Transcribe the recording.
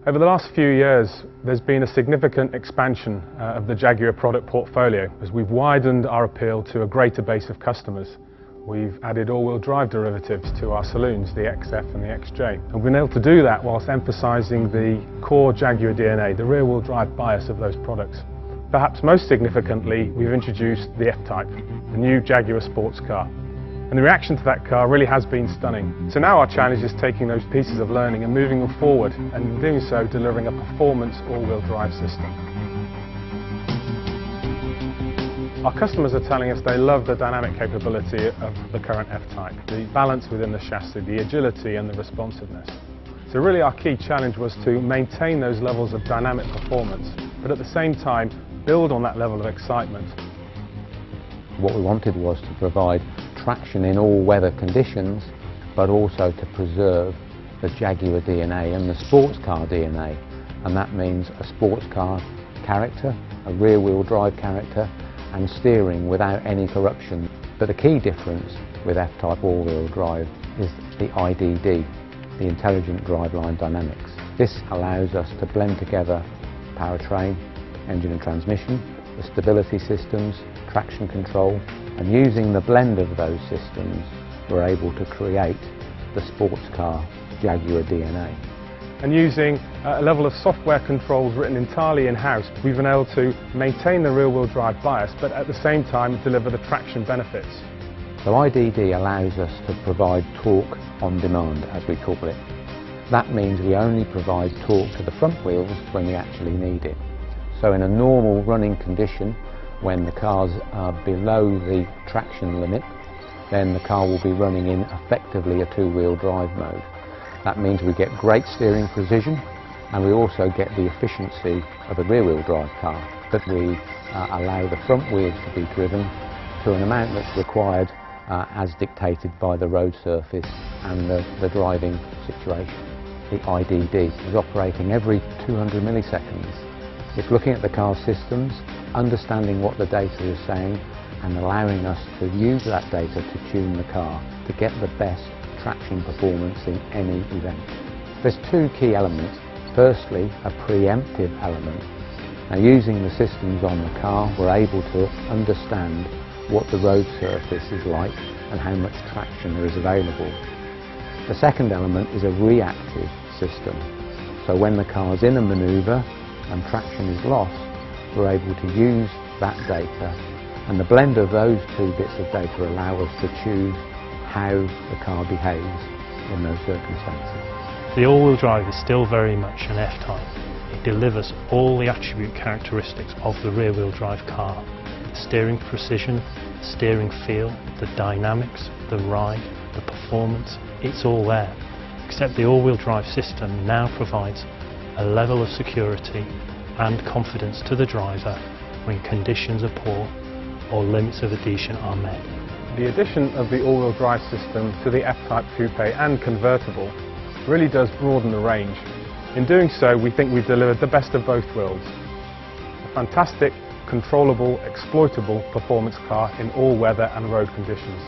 Over the last few years, there's been a significant expansion of the Jaguar product portfolio as we've widened our appeal to a greater base of customers. We've added all-wheel drive derivatives to our saloons, the XF and the XJ. And we've been able to do that whilst emphasising the core Jaguar DNA, the rear-wheel drive bias of those products. Perhaps most significantly, we've introduced the F-Type, the new Jaguar sports car. And the reaction to that car really has been stunning. So now our challenge is taking those pieces of learning and moving them forward, and in doing so, delivering a performance all-wheel drive system. Our customers are telling us they love the dynamic capability of the current F-Type, the balance within the chassis, the agility and the responsiveness. So really our key challenge was to maintain those levels of dynamic performance, but at the same time build on that level of excitement. What we wanted was to provide traction in all weather conditions, but also to preserve the Jaguar DNA and the sports car DNA. And that means a sports car character, a rear-wheel drive character, and steering without any corruption. But the key difference with F-Type all-wheel drive is the IDD, the Intelligent Driveline Dynamics. This allows us to blend together powertrain, engine and transmission, the stability systems, traction control, and using the blend of those systems we're able to create the sports car Jaguar DNA. And using a level of software controls written entirely in-house, we've been able to maintain the rear-wheel drive bias, but at the same time deliver the traction benefits. So IDD allows us to provide torque on demand, as we call it. That means we only provide torque to the front wheels when we actually need it. So in a normal running condition, when the cars are below the traction limit, then the car will be running in effectively a two-wheel drive mode. That means we get great steering precision, and we also get the efficiency of a rear-wheel drive car, but we allow the front wheels to be driven to an amount that's required as dictated by the road surface and the driving situation. The IDD is operating every 200 milliseconds. It's looking at the car systems, understanding what the data is saying, and allowing us to use that data to tune the car to get the best traction performance in any event. There's two key elements. Firstly, a preemptive element. Now, using the systems on the car, we're able to understand what the road surface is like and how much traction there is available. The second element is a reactive system. So when the car's in a manoeuvre and traction is lost, we're able to use that data, and the blend of those two bits of data allow us to choose how the car behaves in those circumstances. The all-wheel drive is still very much an F-Type. It delivers all the attribute characteristics of the rear-wheel drive car. The steering precision, the steering feel, the dynamics, the ride, the performance, it's all there. Except the all-wheel drive system now provides a level of security and confidence to the driver when conditions are poor or limits of adhesion are met. The addition of the all-wheel drive system to the F-Type Coupe and convertible really does broaden the range. In doing so, we think we've delivered the best of both worlds. A fantastic, controllable, exploitable performance car in all weather and road conditions.